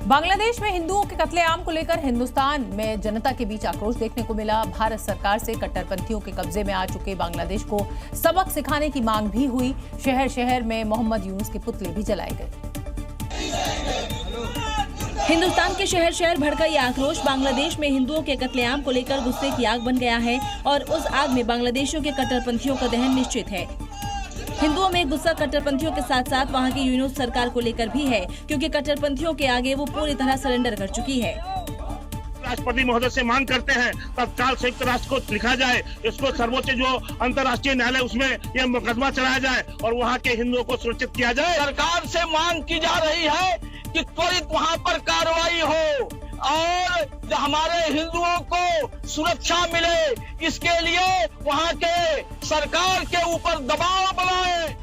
बांग्लादेश में हिंदुओं के कत्लेआम को लेकर हिंदुस्तान में जनता के बीच आक्रोश देखने को मिला। भारत सरकार से कट्टरपंथियों के कब्जे में आ चुके बांग्लादेश को सबक सिखाने की मांग भी हुई। शहर शहर में मोहम्मद यूनुस के पुतले भी जलाए गए। हिंदुस्तान के शहर शहर भड़का ये आक्रोश बांग्लादेश में हिंदुओं के कत्लेआम को लेकर गुस्से की आग बन गया है और उस आग में बांग्लादेशियों के कट्टरपंथियों का दहन निश्चित है। हिंदुओं में गुस्सा कट्टरपंथियों के साथ साथ वहां की यूनुस सरकार को लेकर भी है, क्योंकि कट्टरपंथियों के आगे वो पूरी तरह सरेंडर कर चुकी है। राष्ट्रपति महोदय से मांग करते हैं तत्काल संयुक्त राष्ट्र को लिखा जाए, इसको सर्वोच्च जो अंतर्राष्ट्रीय न्यायालय उसमें यह मुकदमा चलाया जाए और वहाँ के हिंदुओं को सुरक्षित किया जाए। सरकार से मांग की जा रही है कि त्वरित वहाँ पर कार्रवाई हो और हमारे हिंदुओं को सुरक्षा मिले, इसके लिए वहाँ के सरकार के ऊपर दबाव बनाए।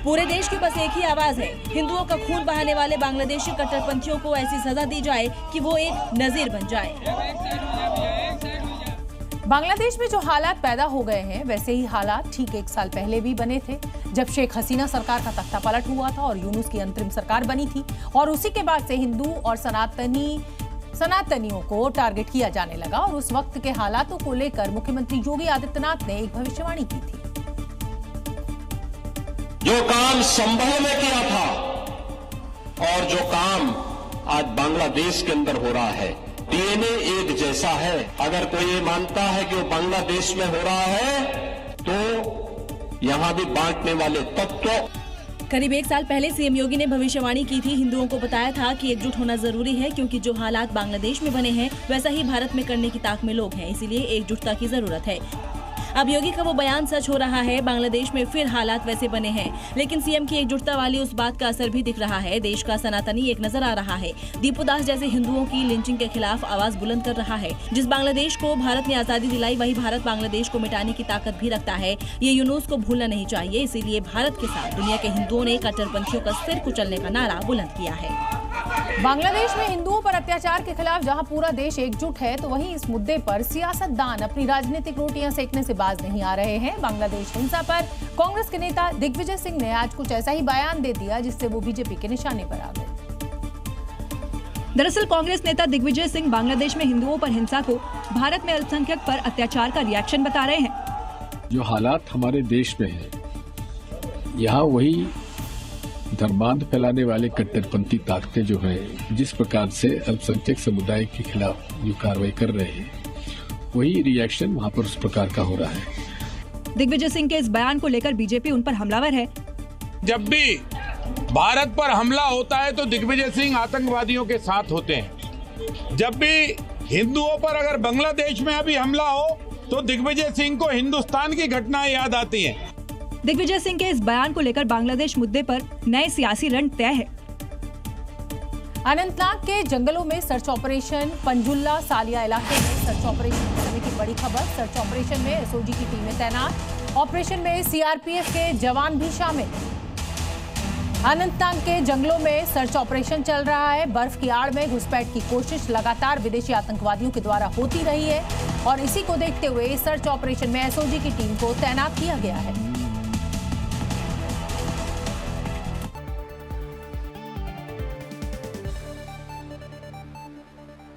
पूरे देश की बस एक ही आवाज है, हिंदुओं का खून बहाने वाले बांग्लादेशी कट्टरपंथियों को ऐसी सजा दी जाए कि वो एक नजीर बन जाए। बांग्लादेश में जो हालात पैदा हो गए हैं वैसे ही हालात ठीक 1 साल पहले भी बने थे, जब शेख हसीना सरकार का तख्ता पलट हुआ था और यूनुस की अंतरिम सरकार बनी थी। और उसी के बाद से हिंदू और सनातनियों को टारगेट किया जाने लगा और उस वक्त के हालातों को लेकर मुख्यमंत्री योगी आदित्यनाथ ने एक भविष्यवाणी की थी। जो काम संभव में किया था और जो काम आज बांग्लादेश के अंदर हो रहा है, डीएनए एक जैसा है। अगर कोई ये मानता है कि वो बांग्लादेश में हो रहा है तो यहां भी बांटने वाले तत्व। करीब 1 साल पहले सीएम योगी ने भविष्यवाणी की थी। हिंदुओं को बताया था कि एकजुट होना जरूरी है, क्योंकि जो हालात बांग्लादेश में बने हैं वैसा ही भारत में करने की ताक में लोग हैं, इसीलिए एकजुटता की जरूरत है। अब योगी का वो बयान सच हो रहा है, बांग्लादेश में फिर हालात वैसे बने हैं, लेकिन सीएम की एकजुटता वाली उस बात का असर भी दिख रहा है। देश का सनातनी एक नजर आ रहा है, दीपू दास जैसे हिंदुओं की लिंचिंग के खिलाफ आवाज बुलंद कर रहा है। जिस बांग्लादेश को भारत ने आजादी दिलाई, वही भारत बांग्लादेश को मिटाने की ताकत भी रखता है। ये यूनुस को भूलना नहीं चाहिए, इसीलिए भारत के साथ दुनिया के हिंदुओं ने कट्टरपंथियों का सिर कुचलने का नारा बुलंद किया है। बांग्लादेश में हिंदुओं पर अत्याचार के खिलाफ जहां पूरा देश एकजुट है, तो वहीं इस मुद्दे पर सियासतदान अपनी राजनीतिक रोटियां सेकने से बाज नहीं आ रहे हैं। बांग्लादेश हिंसा पर कांग्रेस के नेता दिग्विजय सिंह ने आज कुछ ऐसा ही बयान दे दिया जिससे वो बीजेपी के निशाने पर आ गए। दरअसल कांग्रेस नेता दिग्विजय सिंह बांग्लादेश में हिंदुओं पर हिंसा को भारत में अल्पसंख्यक पर अत्याचार का रिएक्शन बता रहे हैं। जो हालात हमारे देश में है, यहाँ वही धर्मांध फैलाने वाले कट्टरपंथी ताकतें जो है जिस प्रकार से अल्पसंख्यक समुदाय के खिलाफ जो कार्रवाई कर रहे हैं, वही रिएक्शन वहाँ पर उस प्रकार का हो रहा है। दिग्विजय सिंह के इस बयान को लेकर बीजेपी उन पर हमलावर है। जब भी भारत पर हमला होता है तो दिग्विजय सिंह आतंकवादियों के साथ होते हैं। जब भी हिंदुओं पर अगर बांग्लादेश में अभी हमला हो तो दिग्विजय सिंह को हिंदुस्तान की घटनाएं याद आती हैं। दिग्विजय सिंह के इस बयान को लेकर बांग्लादेश मुद्दे पर नए सियासी रण तय है। अनंतनाग के जंगलों में सर्च ऑपरेशन, पंजुल्ला सालिया इलाके में सर्च ऑपरेशन करने की बड़ी खबर। सर्च ऑपरेशन में एसओजी की टीमें तैनात, ऑपरेशन में सीआरपीएफ के जवान भी शामिल। अनंतनाग के जंगलों में सर्च ऑपरेशन चल रहा है। बर्फ की आड़ में घुसपैठ की कोशिश लगातार विदेशी आतंकवादियों के द्वारा होती रही है और इसी को देखते हुए सर्च ऑपरेशन में एसओजी की टीम को तैनात किया गया है।